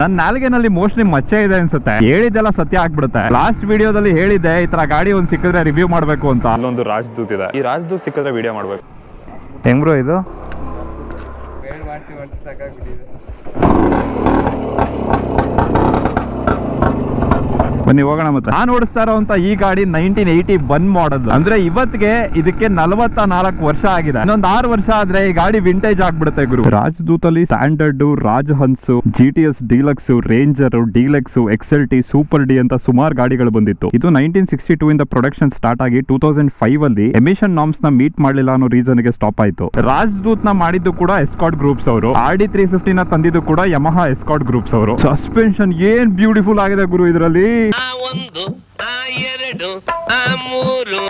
ನನ್ನ ನಾಲ್ಗೆನಲ್ಲಿ ಮೋಸ್ಟ್ಲಿ ಮಚ್ಚೆ ಇದೆ ಅನ್ಸುತ್ತೆ. ಹೇಳಿದ್ದೆಲ್ಲ ಸತ್ಯ ಆಗ್ಬಿಡುತ್ತೆ. ಲಾಸ್ಟ್ ವಿಡಿಯೋದಲ್ಲಿ ಹೇಳಿದ್ದೆ ಈ ತರ ಗಾಡಿ ಒಂದ್ ಸಿಕ್ಕಿದ್ರೆ ರಿವ್ಯೂ ಮಾಡ್ಬೇಕು ಅಂತ. ಅಲ್ಲೊಂದು ರಾಜದೂತ್ ಇದೆ, ಈ ರಾಜದೂತ್ ಸಿಕ್ಕಿದ್ರೆ ವಿಡಿಯೋ ಮಾಡ್ಬೇಕು. ಹೆಂಗ್ ಬ್ರೋ ಇದು? ಬನ್ನಿ ಹೋಗೋಣ. ಮತ್ತೆ ನಾನು ಓಡಿಸ್ತಾ ಇರೋಂತ ಈ ಗಾಡಿ 1981 ಮಾಡಲ್. ಅಂದ್ರೆ ಇವತ್ತಿಗೆ ಇದಕ್ಕೆ 44 ವರ್ಷ ಆಗಿದೆ. ಇನ್ನೊಂದು 6 ವರ್ಷ ಆದ್ರೆ ಈ ಗಾಡಿ ವಿಂಟೇಜ್ ಆಗ್ಬಿಡುತ್ತೆ ಗುರು. ರಾಜದೂತ್ ಅಲ್ಲಿ standard, Rajhans, GTS deluxe, ranger, deluxe, XLT, super D ಅಂತ ಸುಮಾರು ಗಾಡಿಗಳು ಬಂದಿತ್ತು. ಇದು 1962 ಇಂದ ಪ್ರೊಡಕ್ಷನ್ ಸ್ಟಾರ್ಟ್ ಆಗಿ 2005 ಅಲ್ಲಿ ಎಮಿಷನ್ ನಾರ್ಮ್ಸ್ ನ ಮೀಟ್ ಮಾಡಲಿಲ್ಲ ಅನ್ನೋ ರೀಸನ್ ಗೆ ಸ್ಟಾಪ್ ಆಯ್ತು. ರಾಜದೂತ್ ನ ಮಾಡಿದ್ದು ಕೂಡ ಎಸ್ಕಾಟ್ ಗ್ರೂಪ್ಸ್ ಅವರು. RD 350 ನ ತಂದಿದ್ದು ಕೂಡ ಯಮಹಾ ಎಸ್ಕಾಟ್ ಗ್ರೂಪ್ಸ್ ಅವರು. ಸಸ್ಪೆನ್ಷನ್ ಏನ್ ಬ್ಯೂಟಿಫುಲ್ ಆಗಿದೆ ಗುರು ಇದರಲ್ಲಿ.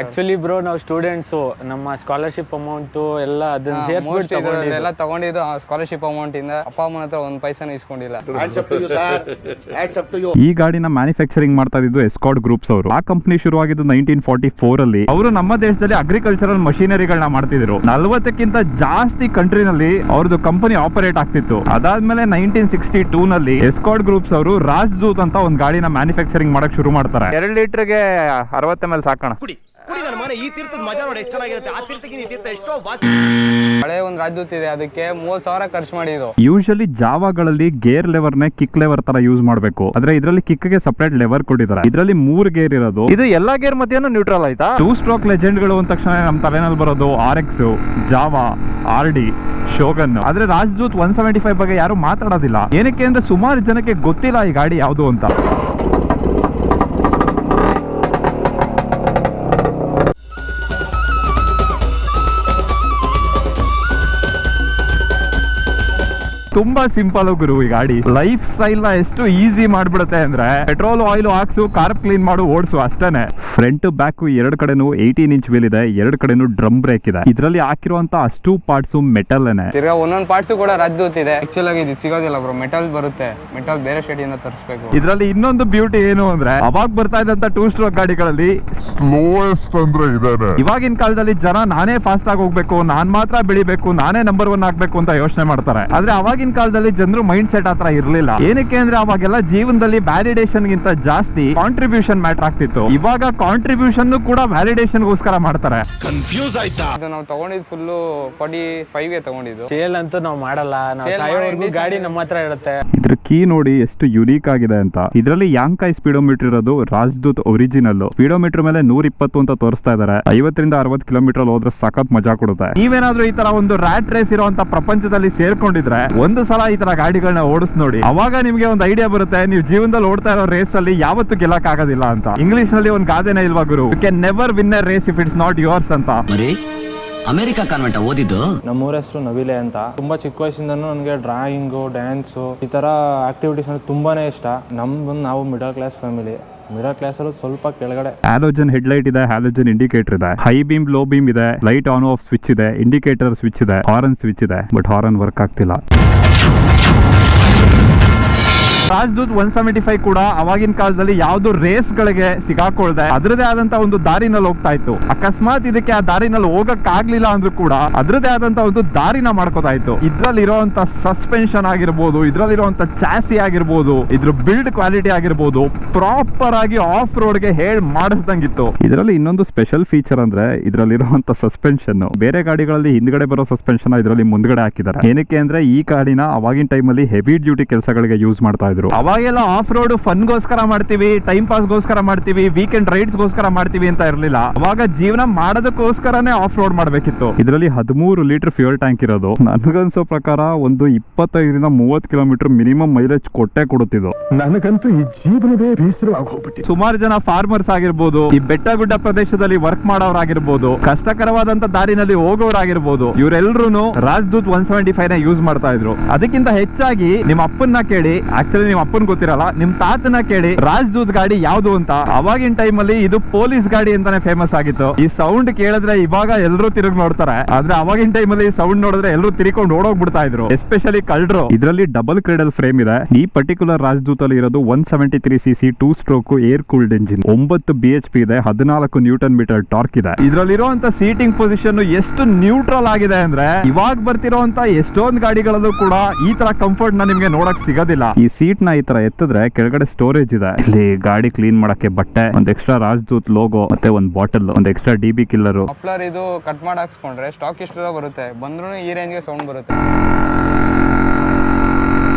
ಆಕ್ಚುಲಿ ಬ್ರೋ ನಾವು ಸ್ಟೂಡೆಂಟ್ಸ್, ನಮ್ಮ ಸ್ಕಾಲರ್ಶಿಪ್ ಅಮೌಂಟ್ ಎಲ್ಲ ಅದನ್ನ ಸೇರಿಸ್ಬಿಟ್ಟು ಎಲ್ಲ ತಗೊಂಡಿದ್ದು ಸ್ಕಾಲರ್ಶಿಪ್ ಅಮೌಂಟ್ ಇಂದ. ಅಪ್ಪ ಅಮ್ಮನ ಹತ್ರ ಒಂದು ಪೈಸಾನು ಇಸ್ಕೊಂಡಿಲ್ಲ. ಈ ಗಾಡಿನ ಮ್ಯಾನುಫ್ಯಾಕ್ಚರಿಂಗ್ ಮಾಡ್ತಾ ಇದ್ದು ಎಸ್ಕಾಟ್ ಗ್ರೂಪ್ಸ್ ಅವರು. ಆ ಕಂಪನಿ ಶುರುವಾಗಿದ್ದು 1944 ಅಲ್ಲಿ. ಅವರು ನಮ್ಮ ದೇಶದಲ್ಲಿ ಅಗ್ರಿಕಲ್ಚರಲ್ ಮಷಿನರಿಗಳನ್ನ ಮಾಡ್ತಿದ್ರು. 40ಕ್ಕಿಂತ ಜಾಸ್ತಿ ಕಂಟ್ರಿನಲ್ಲಿ ಅವ್ರದ್ದು ಕಂಪನಿ ಆಪರೇಟ್ ಆಗ್ತಿತ್ತು. ಅದಾದ್ಮೇಲೆ 1962 ನಲ್ಲಿ ಎಸ್ಕಾಟ್ ಗ್ರೂಪ್ಸ್ ಅವರು ರಾಜದೂತ್ ಅಂತ ಒಂದು ಗಾಡಿನ ಮ್ಯಾನುಫ್ಯಾಕ್ಚರಿಂಗ್ ಮಾಡಕ್ ಶುರು ಮಾಡ್ತಾರೆ. 2 ಲೀಟರ್ಗೆ 60 ml ಸಾಕೋಣ. ಹಳೆ ಒಂದು ರಾಜದೂತ್ ಇದೆ, ಅದಕ್ಕೆ 30,000 ಖರ್ಚು ಮಾಡಿದ್ದು. ಯೂಶಲಿ ಜಾವಾಗಳಲ್ಲಿ ಗೇರ್ ಲೆವರ್ ನೇ ಕಿಕ್ ಲೆವರ್ ತರ ಯೂಸ್ ಮಾಡಬೇಕು. ಆದ್ರೆ ಇದರಲ್ಲಿ ಕಿಕ್ ಗೆ ಸಪರೇಟ್ ಲೆವರ್ ಕೊಟ್ಟಿದ್ದಾರೆ. ಇದರಲ್ಲಿ 3 ಗೇರ್ ಇರೋದು. ಇದು ಎಲ್ಲಾ ಗೇರ್ ಮಧ್ಯೆನೂ ನ್ಯೂಟ್ರಲ್ ಆಯ್ತಾ. 2 ಸ್ಟ್ರೋಕ್ ಲೆಜೆಂಡ್ ಗಳು ಅಂದ ತಕ್ಷಣ ನಮ್ಮ ತಲೆನಲ್ಲಿ ಬರೋದು RX, ಜಾವಾ, RD, ಶೋಗನ್. ಆದ್ರೆ ರಾಜದೂತ್ 175 ಬಗ್ಗೆ ಯಾರು ಮಾತಾಡೋದಿಲ್ಲ. ಏನಕ್ಕೆ ಅಂದ್ರೆ ಸುಮಾರು ಜನಕ್ಕೆ ಗೊತ್ತಿಲ್ಲ ಈ ಗಾಡಿ ಯಾವುದು ಅಂತ. ತುಂಬಾ ಸಿಂಪಲ್ ಗುರು ಈ ಗಾಡಿ. ಲೈಫ್ ಸ್ಟೈಲ್ ನ ಎಷ್ಟು ಈಸಿ ಮಾಡ್ಬಿಡುತ್ತೆ ಅಂದ್ರೆ ಪೆಟ್ರೋಲ್ ಆಯಿಲ್ ಹಾಕ್ಸು, ಕಾರ್ ಕ್ಲೀನ್ ಮಾಡು, ಓಡಿಸು ಅಷ್ಟೇನೆ. ಫ್ರಂಟ್ ಬ್ಯಾಕ್ 2 ಕಡೆನೂ 18 ಇಂಚ್ ವೀಲ್ ಇದೆ, 2 ಕಡೆನೂ ಡ್ರಮ್ ಬ್ರೇಕ್ ಇದೆ. ಇದರಲ್ಲಿ ಹಾಕಿರುವಂತ ಅಷ್ಟು ಪಾರ್ಟ್ಸ್ ಮೆಟಲ್ ಏನೆ. ತಿರ್ಗಾ ಒಂದೊಂದು ಪಾರ್ಟ್ಸ್ ಕೂಡ ರಾಜದೂತ್ ಇದೆ. ಆಕ್ಚುಲ್ ಆಗಿ ಇದು ಸಿಗೋದಿಲ್ಲ ಬ್ರೋ, ಮೆಟಲ್ ಬರುತ್ತೆ. ಮೆಟಲ್ ಬೇರೆ ಸ್ಟೇಟ್ ಇಂದ ತರಿಸಬೇಕು. ಇದರಲ್ಲಿ ಇನ್ನೊಂದು ಬ್ಯೂಟಿ ಏನು ಅಂದ್ರೆ ಅವಾಗ ಬರ್ತಾ ಇದ್ದಂತ 2 ಸ್ಟ್ರೋಕ್ ಗಾಡಿಗಳಲ್ಲಿ ಸ್ಲೋಯೆಸ್ಟ್ ಅಂದ್ರೆ ಇದಾನೆ. ಇವಾಗಿನ ಕಾಲದಲ್ಲಿ ಜನ ನಾನೇ ಫಾಸ್ಟ್ ಆಗಿ ಹೋಗ್ಬೇಕು, ನಾನ್ ಮಾತ್ರ ಬೆಳಿಬೇಕು, ನಾನೇ ನಂಬರ್ 1 ಆಗ್ಬೇಕು ಅಂತ ಯೋಚನೆ ಮಾಡ್ತಾರೆ. ಆದ್ರೆ ಅವಾಗಿನ ಕಾಲದಲ್ಲಿ ಜನರು ಮೈಂಡ್ ಸೆಟ್ ಆತರ ಇರ್ಲಿಲ್ಲ. ಏನಕ್ಕೆ ಅಂದ್ರೆ ಅವಾಗೆಲ್ಲ ಜೀವನದಲ್ಲಿ ವ್ಯಾಲಿಡೇಷನ್ ಗಿಂತ ಜಾಸ್ತಿ ಕಾಂಟ್ರಿಬ್ಯೂಷನ್ ಮ್ಯಾಟರ್ ಆಗ್ತಿತ್ತು. ಇವಾಗ ಕಾಂಟ್ರಿಬ್ಯೂಷನ್ ಕೂಡ ವ್ಯಾಲಿಡೇಷನ್ ಗೋಸ್ಕರ ಮಾಡ್ತಾರೆ. ಕನ್ಫ್ಯೂಸ್ ಆಯ್ತಾ? ಇದು ನಾವು ತಗೊಂಡಿದ್ದು ಫುಲ್ 45 ಗೆ ತಗೊಂಡಿದ್ದು. ಸೇಲ್ ಅಂತೂ ನಾವು ಮಾಡಲ್ಲ. ಗಾಡಿ ನಮ್ಮ ಹತ್ರ ಇರುತ್ತೆ. ಇದ್ರ ಕೀ ನೋಡಿ ಎಷ್ಟು ಯುನೀಕ್ ಆಗಿದೆ ಅಂತ. ಇದರಲ್ಲಿ ಯಾಂಕಾಯ್ ಸ್ಪೀಡೋಮೀಟರ್ ಇರೋದು ರಾಜದೂತ್ ಒರಿಜಿನಲ್. ಸ್ಪೀಡೋಮೀಟರ್ ಮೇಲೆ 120 ಅಂತ ತೋರಿಸ್ತಾ ಇದಾರೆ. 50 ರಿಂದ 60 ಕಿಲೋಮೀಟರ್ ಹೋದ್ರೆ ಸಖತ್ ಮಜಾ ಕೊಡುತ್ತೆ. ನೀವೇನಾದ್ರೂ ಈ ತರ ಒಂದು ರ್ಯಾಟ್ ರೇಸ್ ಇರುವಂತ ಪ್ರಪಂಚದಲ್ಲಿ ಸೇರ್ಕೊಂಡಿದ್ರೆ ಒಂದು ಸಲ ಈ ತರ ಗಾಡಿಗಳನ್ನ ಓಡಿಸ್ ನೋಡಿ. ಅವಾಗ ನಿಮ್ಗೆ ಒಂದು ಐಡಿಯಾ ಬರುತ್ತೆ ನೀವು ಜೀವನದಲ್ಲಿ ಓಡ್ತಾ ಇರೋ ರೇಸ್ ಅಲ್ಲಿ ಯಾವತ್ತೂ ಗೆಲ್ಲಕ್ ಆಗೋದಿಲ್ಲ ಅಂತ. ಇಂಗ್ಲಿಷ್ ನಲ್ಲಿ ಒಂದು ಗಾದೆನೇ ಇಲ್ವಾ ಗುರು, you can never win a race if it's not yours ಅಂತ. ಅಮೆರಿಕಾ ಕಾನ್ವೆಂಟ್ ಓದಿದ್ದು. ನಮ್ಮೂರ ಹೆಸರು ನವಿಲೆ ಅಂತ. ತುಂಬಾ ಚಿಕ್ಕ ವಯಸ್ಸಿಂದನೂ ನನಗೆ ಡ್ರಾಯಿಂಗು, ಡ್ಯಾನ್ಸು ಈ ತರ ಆಕ್ಟಿವಿಟೀಸ್ ಅಂದ್ರೆ ತುಂಬಾನೇ ಇಷ್ಟ. ನಾವು middle class family. Middle class ಅಲ್ಲಿ ಸ್ವಲ್ಪ ಕೆಳಗಡೆ. ಹ್ಯಾಲೋಜನ್ ಹೆಡ್ಲೈಟ್ ಇದೆ, ಹ್ಯಾಲೋಜನ್ ಇಂಡಿಕೇಟರ್ ಇದೆ, ಹೈ ಬೀಮ್, ಲೋ ಬೀಮ್ ಇದೆ, ಲೈಟ್ ಆನ್ ಆಫ್ ಸ್ವಿಚ್ ಇದೆ, ಇಂಡಿಕೇಟರ್ ಸ್ವಿಚ್ ಇದೆ, ಹಾರನ್ ಸ್ವಿಚ್ ಇದೆ. ಬಟ್ ಹಾರನ್ ವರ್ಕ್ ಆಗ್ತಿಲ್ಲ. ರಾಜದೂತ್ 175 ಕೂಡ ಅವಾಗಿನ ಕಾಲದಲ್ಲಿ ಯಾವ್ದು ರೇಸ್ ಗಳಿಗೆ ಸಿಗಾಕೊಳ್ದೆ ಅದ್ರದೇ ಆದಂತ ಒಂದು ದಾರಿನಲ್ಲಿ ಹೋಗ್ತಾ ಇತ್ತು. ಅಕಸ್ಮಾತ್ ಇದಕ್ಕೆ ಆ ದಾರಿನಲ್ಲಿ ಹೋಗಕ್ ಆಗ್ಲಿಲ್ಲ ಅಂದ್ರೂ ಕೂಡ ಅದ್ರದೇ ಆದಂತ ಒಂದು ದಾರಿನ ಮಾಡ್ಕೋತಾ ಇತ್ತು. ಇದ್ರಲ್ಲಿ ಇರುವಂತ ಸಸ್ಪೆನ್ಷನ್ ಆಗಿರ್ಬೋದು, ಇದ್ರಲ್ಲಿರುವಂತ ಚಾಸಿ ಆಗಿರ್ಬೋದು, ಇದ್ರ ಬಿಲ್ಡ್ ಕ್ವಾಲಿಟಿ ಆಗಿರ್ಬೋದು, ಪ್ರಾಪರ್ ಆಗಿ ಆಫ್ ರೋಡ್ ಗೆ ಮಾಡಿಸ್ದಂಗಿತ್ತು. ಇದರಲ್ಲಿ ಇನ್ನೊಂದು ಸ್ಪೆಷಲ್ ಫೀಚರ್ ಅಂದ್ರೆ ಇದ್ರಲ್ಲಿರುವಂತ ಸಸ್ಪೆನ್ಷನ್. ಬೇರೆ ಗಾಡಿಗಳಲ್ಲಿ ಹಿಂದ್ಗಡೆ ಬರೋ ಸಸ್ಪೆನ್ಷನ್ ಇದರಲ್ಲಿ ಮುಂದ್ಗಡೆ ಹಾಕಿದ್ದಾರೆ. ಏನಕ್ಕೆ ಅಂದ್ರೆ ಈ ಗಾಡಿನ ಅವಾಗಿನ ಟೈಮ್ ಅಲ್ಲಿ ಹೆವಿ ಡ್ಯೂಟಿ ಕೆಲಸಗಳಿಗೆ ಯೂಸ್ ಮಾಡ್ತಾ ಇದ್ರು. ಅವಾಗೆಲ್ಲ ಆಫ್ ರೋಡ್ ಫನ್ ಗೋಸ್ಕರ ಮಾಡ್ತೀವಿ, ಟೈಮ್ ಪಾಸ್ ಗೋಸ್ಕರ ಮಾಡ್ತೀವಿ, ವೀಕೆಂಡ್ ರೈಡ್ಸ್ ಗೋಸ್ಕರ ಮಾಡ್ತೀವಿ ಅಂತ ಇರ್ಲಿಲ್ಲ. ಅವಾಗ ಜೀವನ ಮಾಡೋದಕ್ಕೋಸ್ಕರನೇ ಆಫ್ ರೋಡ್ ಮಾಡ್ಬೇಕಿತ್ತು. ಇದರಲ್ಲಿ 13 ಲೀಟರ್ ಫ್ಯೂಯಲ್ ಟ್ಯಾಂಕ್ ಇರೋದು. ನನಗನ್ಸೋ ಪ್ರಕಾರ ಒಂದು 25 ರಿಂದ 30 ಕಿಲೋಮೀಟರ್ ಮಿನಿಮಮ್ ಮೈಲೇಜ್ ಕೊಟ್ಟೆ ಕೊಡುತ್ತಿದ್ದು. ನನಗಂತೂ ಈ ಜೀವನವೇ ಬೇಸರವಾಗಿ ಹೋಗ್ಬಿಟ್ಟು. ಸುಮಾರು ಜನ ಫಾರ್ಮರ್ಸ್ ಆಗಿರ್ಬೋದು, ಈ ಬೆಟ್ಟ ಗುಡ್ಡ ಪ್ರದೇಶದಲ್ಲಿ ವರ್ಕ್ ಮಾಡೋರಾಗಿರ್ಬೋದು, ಕಷ್ಟಕರವಾದಂತ ದಾರಿನಲ್ಲಿ ಹೋಗೋರಾಗಿರ್ಬೋದು, ಇವರೆಲ್ಲರೂ ರಾಜದೂತ್ 175 ನ ಯೂಸ್ ಮಾಡ್ತಾ ಇದ್ರು. ಅದಕ್ಕಿಂತ ಹೆಚ್ಚಾಗಿ ನಿಮ್ಮ ಅಪ್ಪನ್ನ ಕೇಳಿ, ಆಕ್ಚುಲಿ ನಿಮ್ಮ ಅಪ್ಪನ್ ಗೊತ್ತಿರಲ್ಲ, ನಿಮ್ ತಾತನ ಕೇಳಿ ರಾಜದೂತ್ ಗಾಡಿ ಯಾವ್ದು ಅಂತ. ಅವಾಗಿನ ಟೈಮ್ ಅಲ್ಲಿ ಇದು ಪೊಲೀಸ್ ಗಾಡಿ ಅಂತಾನೆ ಫೇಮಸ್ ಆಗಿತ್ತು. ಈ ಸೌಂಡ್ ಕೇಳಿದ್ರೆ ಇವಾಗ ಎಲ್ಲರೂ ತಿರುಗಿ ನೋಡ್ತಾರೆ, ಆದ್ರೆ ಅವಾಗಿನ ಟೈಮ್ ಅಲ್ಲಿ ಸೌಂಡ್ ನೋಡಿದ್ರೆ ಎಲ್ಲರೂ ತಿರ್ಕೊಂಡು ಓಡೋಗ್ಬಿಡ್ತಾ ಇದ್ರು, ಎಸ್ಪೆಷಲಿ ಕಳ್ಳರು. ಇದರಲ್ಲಿ ಡಬಲ್ ಕ್ರೇಡಲ್ ಫ್ರೇಮ್ ಇದೆ. ಈ ಪರ್ಟಿಕ್ಯುಲರ್ ರಾಜದೂತ್ ಅಲ್ಲಿ ಇರೋದು 173cc 2 stroke air cooled engine, 9 bhp ಇದೆ, 14 ನ್ಯೂಟನ್ ಮೀಟರ್ ಟಾರ್ಕ್ ಇದೆ. ಇದರಲ್ಲಿರುವಂತ ಸೀಟಿಂಗ್ ಪೊಸಿಷನ್ ಎಷ್ಟು ನ್ಯೂಟ್ರಲ್ ಆಗಿದೆ ಅಂದ್ರೆ ಇವಾಗ ಬರ್ತಿರೋಂತ ಎಷ್ಟೊಂದು ಗಾಡಿಗಳಲ್ಲೂ ಕೂಡ ಈ ತರ ಕಂಫರ್ಟ್ ನ ನಿಮ್ಗೆ ನೋಡಕ್ ಸಿಗೋದಿಲ್ಲ. ಈ ಸೀಟ್ ಸೀಟ್ ನ ಈ ತರ ಎತ್ತಿದ್ರೆ ಕೆಳಗಡೆ ಸ್ಟೋರೇಜ್ ಇದೆ. ಇಲ್ಲಿ ಗಾಡಿ ಕ್ಲೀನ್ ಮಾಡಕ್ಕೆ ಬಟ್ಟೆ, ಒಂದ್ ಎಕ್ಸ್ಟ್ರಾ ರಾಜದೂತ್ ಲೋಗೋ, ಮತ್ತೆ ಒಂದ್ ಬಾಟಲ್, ಒಂದ್ ಎಕ್ಸ್ಟ್ರಾ DB ಕಿಲ್ಲರ್. ಮಫ್ಲರ್ ಇದು ಕಟ್ ಮಾಡಿ ಹಾಕ್ಸ್ಕೊಂಡ್ರೆ ಸ್ಟಾಕ್ ಇಷ್ಟು ಬರುತ್ತೆ, ಬಂದ್ರೂ ಈ ರೇಂಜ್ಗೆ ಸೌಂಡ್ ಬರುತ್ತೆ.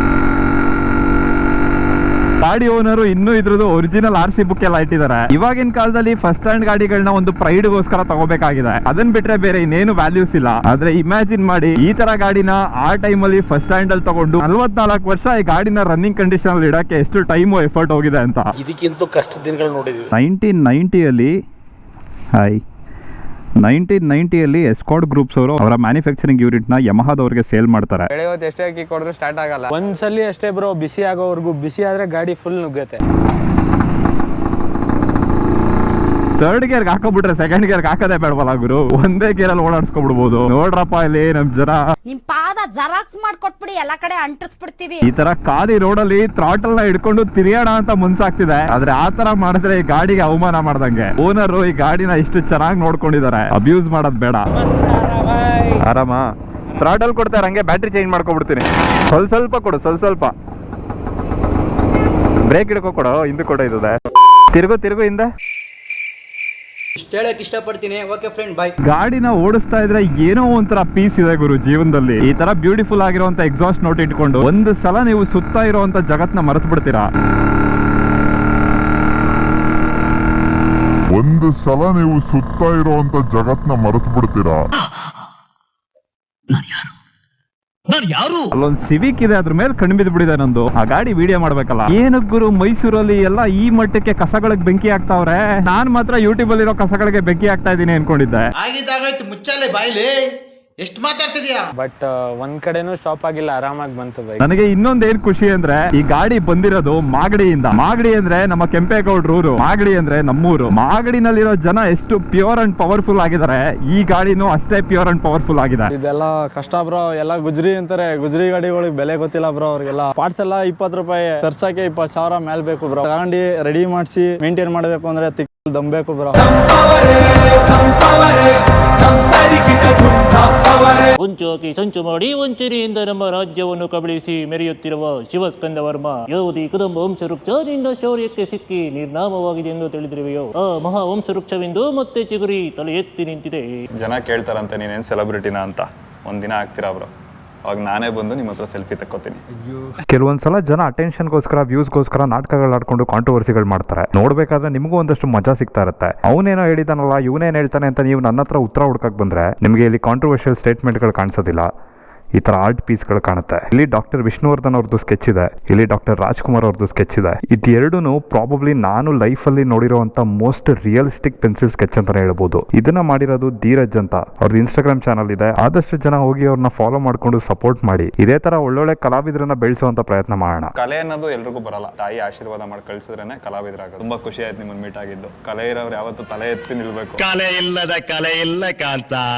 ಗಾಡಿ ಓನರು ಇನ್ನೂ ಇದ್ರದ್ದು ಒರಿಜಿನಲ್ RC ಬುಕ್ ಎಲ್ಲ ಇಟ್ಟಿದ್ದಾರೆ. ಇವಾಗಿನ ಕಾಲದಲ್ಲಿ ಫಸ್ಟ್ ಸ್ಟ್ಯಾಂಡ್ ಗಾಡಿಗಳನ್ನ ಒಂದು ಪ್ರೈಡ್ಗೋಸ್ಕರ ತಗೋಬೇಕಾಗಿದೆ, ಅದನ್ನ ಬಿಟ್ರೆ ಬೇರೆ ಇನ್ನೇನು ವ್ಯಾಲ್ಯೂಸ್ ಇಲ್ಲ. ಆದ್ರೆ ಇಮ್ಯಾಜಿನ್ ಮಾಡಿ, ಈ ತರ ಗಾಡಿನ ಆ ಟೈಮಲ್ಲಿ ಫಸ್ಟ್ ಸ್ಟ್ಯಾಂಡ್ ಅಲ್ಲಿ ತಗೊಂಡು 44 ವರ್ಷ ಈ ಗಾಡಿನ ರನ್ನಿಂಗ್ ಕಂಡೀಷನ್ ಅಲ್ಲಿ ಇಡಕ್ಕೆ ಎಷ್ಟು ಟೈಮು ಎಫರ್ಟ್ ಹೋಗಿದೆ ಅಂತ. ಇದಕ್ಕಿಂತ ಕಷ್ಟ ದಿನಗಳು ನೋಡಿದ್ವಿ. 1990 ಎಸ್ಕಾರ್ಟ್ ಗ್ರೂಪ್ಸ್ ಅವರು ಅವರ ಮ್ಯಾನುಫ್ಯಾಕ್ಚರಿಂಗ್ ಯೂನಿಟ್ ನ ಯಮಹಾದವ್ರಿಗೆ ಸೇಲ್ ಮಾಡ್ತಾರೆ. ಬೆಳೆಯೋದು ಎಷ್ಟೇ ಅಕ್ಕಿ ಕೊಡಿದ್ರು ಸ್ಟಾರ್ಟ್ ಆಗಲ್ಲ. ಒಂದ್ಸಲಿ ಅಷ್ಟೇ ಬ್ರೋ, ಬಿಸಿ ಆಗೋವರೆಗೂ. ಬಿಸಿ ಆದ್ರೆ ಗಾಡಿ ಫುಲ್ ನುಗ್ಗತ್ತೆ. ಥರ್ಡ್ ಗೇರ್ಗೆ ಹಾಕೋಬಿಟ್ರೆ ಸೆಕೆಂಡ್ ಗೇರ್ಗೆ ಹಾಕೋದೇ ಬೇಡವಲ್ಲ ಗುರು, ಒಂದೇ ಗೇರಲ್ಲಿ ಓಡಾಡ್ಸ್ಕೊಬಿಡ್ಬೋದು. ನೋಡ್ರಪ್ಪ ಇಲ್ಲಿ ನಮ್ ಜನ ನಿಮ್ ಪಾದ ಜೆರಾಕ್ಸ್ ಮಾಡ್ಕೊಟ್ಬಿಡಿ, ಎಲ್ಲಾ ಕಡೆ ಅಂಟಿಸ್ಬಿಡ್ತೀವಿ. ಈ ತರ ಖಾಲಿ ರೋಡಲ್ಲಿ ಥ್ರಾಟಲ್ ನ ಹಿಡ್ಕೊಂಡು ತಿರುಗಾಡ ಅಂತ ಮುನ್ಸಾಗ್ತಿದೆ. ಆದ್ರೆ ಆ ತರ ಮಾಡಿದ್ರೆ ಈ ಗಾಡಿಗೆ ಅವಮಾನ ಮಾಡ್ದಂಗೆ. ಓನರ್ ಈ ಗಾಡಿನ ಇಷ್ಟು ಚೆನ್ನಾಗಿ ನೋಡ್ಕೊಂಡಿದ್ದಾರೆ, ಅಬ್ಯೂಸ್ ಮಾಡೋದ್ ಬೇಡ. ಆರಾಮ ಥ್ರಾಟಲ್ ಕೊಡ್ತಾರೆ, ಹಂಗೆ ಬ್ಯಾಟ್ರಿ ಚೇಂಜ್ ಮಾಡ್ಕೊಬಿಡ್ತೀನಿ. ಸ್ವಲ್ಪ ಕೊಡು, ಸ್ವಲ್ಪ ಬ್ರೇಕ್ ಹಿಡ್ಕೊ ಕೊಡೋ, ಹಿಂದೆ ಕೊಡೋ. ಇದೆ ತಿರುಗು ಹಿಂದೆ. ಇಷ್ಟಪಡ್ತೀನಿ. ಓಕೆ ಫ್ರೆಂಡ್, ಬಾಯ್. ಗಾಡಿನ ಓಡಿಸ್ತಾ ಇದ್ರೆ ಏನೋ ಒಂಥರ ಪೀಸ್ ಇದೆ ಗುರು ಜೀವನದಲ್ಲಿ. ಈ ತರ ಬ್ಯೂಟಿಫುಲ್ ಆಗಿರುವಂತ ಎಕ್ಸಾಸ್ಟ್ ನೋಟ್ ಇಟ್ಕೊಂಡು ಒಂದು ಸಲ ನೀವು ಸುತ್ತಾ ಇರುವಂತ ಜಗತ್ನ ಮರೆತು ಬಿಡ್ತೀರಾ. ಅಲ್ಲೊಂದು ಸಿವಿಕ್ ಇದೆ, ಅದ್ರ ಮೇಲೆ ಕಣ್ಣು ಬಿದ್ದು ಬಿಡಿದೆ ನಂದು. ಆ ಗಾಡಿ ವಿಡಿಯೋ ಮಾಡ್ಬೇಕಲ್ಲ. ಏನು ಗುರು, ಮೈಸೂರಲ್ಲಿ ಎಲ್ಲ ಈ ಮಟ್ಟಕ್ಕೆ ಕಸಗಳಿಗೆ ಬೆಂಕಿ ಹಾಕ್ತಾವ್ರೆ, ನಾನ್ ಮಾತ್ರ ಯೂಟ್ಯೂಬ್ ಅಲ್ಲಿ ಇರೋ ಕಸಗಳಿಗೆ ಬೆಂಕಿ ಹಾಕ್ತಾ ಇದೀನಿ ಅನ್ಕೊಂಡಿದ್ದೆ. ಮುಚ್ಚಾಲೆ ಬಾಯ್ಲಿ, ಎಷ್ಟು ಮಾತಾಡ್ತಿದ್ಯಾ. ಬಟ್ ಒಂದ್ ಕಡೆನೂ ಸ್ಟಾಪ್ ಆಗಿಲ್ಲ, ಆರಾಮಾಗಿ ಬಂತು ಬೈಕ್. ನನಗೆ ಇನ್ನೊಂದ್ ಏನ್ ಖುಷಿ ಅಂದ್ರೆ, ಈ ಗಾಡಿ ಬಂದಿರೋದು ಮಾಗಡಿಯಿಂದ. ಮಾಗಡಿ ಅಂದ್ರೆ ನಮ್ಮ ಕೆಂಪೇಗೌಡ್ರೂರು, ಮಾಗಡಿ ಅಂದ್ರೆ ನಮ್ಮೂರು. ಮಾಗಡಿನಲ್ಲಿರೋ ಜನ ಎಷ್ಟು ಪ್ಯೂರ್ ಅಂಡ್ ಪವರ್ಫುಲ್ ಆಗಿದ್ದಾರೆ, ಈ ಗಾಡಿನೂ ಅಷ್ಟೇ ಪ್ಯೂರ್ ಅಂಡ್ ಪವರ್ಫುಲ್ ಆಗಿದೆ. ಇದೆಲ್ಲ ಕಷ್ಟ ಬ್ರೋ, ಎಲ್ಲ ಗುಜ್ರಿ ಅಂತಾರೆ. ಗುಜ್ರಿ ಗಾಡಿಗಳಿಗೆ ಬೆಲೆ ಗೊತ್ತಿಲ್ಲ ಬ್ರೋ ಅವ್ರಿಗೆಲ್ಲ. ಪಾರ್ಟ್ಸ್ ಎಲ್ಲ 20 ರೂಪಾಯಿ, ತರ್ಸಕ್ಕೆ 20,000 ಮೇಲ್ ಬೇಕು ಬ್ರೋ. ತಗೊಂಡು ರೆಡಿ ಮಾಡಿಸಿ ಮೇಂಟೈನ್ ಮಾಡ್ಬೇಕು ಅಂದ್ರೆ ದಂಬೇಕು ಬ್ರೋ. ಹೊಂಚೋಕಿ ಸಂಚು ಮಾಡಿ ವಂಚನೆಯಿಂದ ನಮ್ಮ ರಾಜ್ಯವನ್ನು ಕಬಳಿಸಿ ಮೆರೆಯುತ್ತಿರುವ ಶಿವಸ್ಕಂದ ವರ್ಮ ಯಾವುದೇ ಕದಂಬ ವಂಶವೃಕ್ಷದಿಂದ ಶೌರ್ಯಕ್ಕೆ ಸಿಕ್ಕಿ ನಿರ್ನಾಮವಾಗಿದೆ ಎಂದು ತಿಳಿದಿರುವೆಯೋ ಆ ಮಹಾ ವಂಶವೃಕ್ಷವೆಂದು ಮತ್ತೆ ಚಿಗುರಿ ತಲೆ ಎತ್ತಿ ನಿಂತಿದೆ. ಜನ ಕೇಳ್ತಾರಂತೆ ನೀನೇನು ಸೆಲೆಬ್ರಿಟಿನಾ ಅಂತ. ಒಂದಿನ ಆಗ್ತೀರಾ ಬ್ರೋ, ಅವಾಗ ನಾನೇ ಬಂದು ನಿಮ್ಮ ಹತ್ರ ಸೆಲ್ಫಿ ತಕ್ಕೋತೀನಿ. ಕೆಲವೊಂದ್ಸಲ ಜನ ಅಟೆನ್ಷನ್ಗೋಸ್ಕರ, ವ್ಯೂಸ್ಗೋಸ್ಕರ ನಾಟಕಗಳು ಆಡ್ಕೊಂಡು ಕಾಂಟ್ರವರ್ಸಿಗಳು ಮಾಡ್ತಾರೆ. ನೋಡ್ಬೇಕಾದ್ರೆ ನಿಮಗೂ ಒಂದಷ್ಟು ಮಜಾ ಸಿಗ್ತಾ ಇರುತ್ತೆ. ಅವನೇನೋ ಹೇಳಿದಾನಲ್ಲ, ಇವನೇನು ಹೇಳ್ತಾನೆ ಅಂತ ನೀವು ನನ್ನ ಹತ್ರ ಉತ್ತರ ಹುಡ್ಕಕ್ ಬಂದ್ರೆ ನಿಮಗೆ ಇಲ್ಲಿ ಕಾಂಟ್ರವರ್ಷಿಯಲ್ ಸ್ಟೇಟ್ಮೆಂಟ್ಗಳು ಕಾಣಿಸೋದಿಲ್ಲ, ಈ ತರ ಆರ್ಟ್ ಪೀಸ್ಗಳು ಕಾಣುತ್ತೆ. ಇಲ್ಲಿ ಡಾಕ್ಟರ್ ವಿಷ್ಣುವರ್ಧನ್ ಅವ್ರದ್ದು ಸ್ಕೆಚ್ ಇದೆ, ಇಲ್ಲಿ ಡಾಕ್ಟರ್ ರಾಜ್ಕುಮಾರ್ ಅವ್ರದ್ದು ಸ್ಕೆಚ್ ಇದೆ. ಇದೆರಡೂ ಪ್ರಾಬಬ್ಲಿ ನಾನು ಲೈಫಲ್ಲಿ ನೋಡಿರೋಂಥ ಮೋಸ್ಟ್ ರಿಯಲಿಸ್ಟಿಕ್ ಪೆನ್ಸಿಲ್ ಸ್ಕೆಚ್ ಅಂತಾನೆ ಹೇಳ್ಬೋದು. ಇದನ್ನ ಮಾಡಿರೋದು ಧೀರಜ್ ಅಂತ, ಅವ್ರದ್ದು ಇನ್ಸ್ಟಾಗ್ರಾಮ್ ಚಾನಲ್ ಇದೆ. ಆದಷ್ಟು ಜನ ಹೋಗಿ ಅವ್ರನ್ನ ಫಾಲೋ ಮಾಡ್ಕೊಂಡು ಸಪೋರ್ಟ್ ಮಾಡಿ. ಇದೇ ತರ ಒಳ್ಳೊಳ್ಳೆ ಕಲಾವಿದರನ್ನ ಬೆಳೆಸುವಂತ ಪ್ರಯತ್ನ ಮಾಡೋಣ. ಕಲೆ ಅನ್ನೋದು ಎಲ್ರಿಗೂ ಬರಲ್ಲ, ತಾಯಿ ಆಶೀರ್ವಾದ ಮಾಡಿ ಕಳ್ಸಿದ್ರೇನೆ ಕಲಾವಿದರಾಗೋದು. ತುಂಬಾ ಖುಷಿ ಆಯ್ತು ನಿಮ್ಮನ್ನ ಮೀಟ್ ಆಗಿದ್ದು. ಕಲೆ ಇರೋರು ಯಾವತ್ತು ತಲೆ ಎತ್ತಿ ನಿಲ್ಬೇಕು. ಕಲೆ ಇಲ್ಲದ ಕಲೆ ಇಲ್ಲ ಕಾಂತ.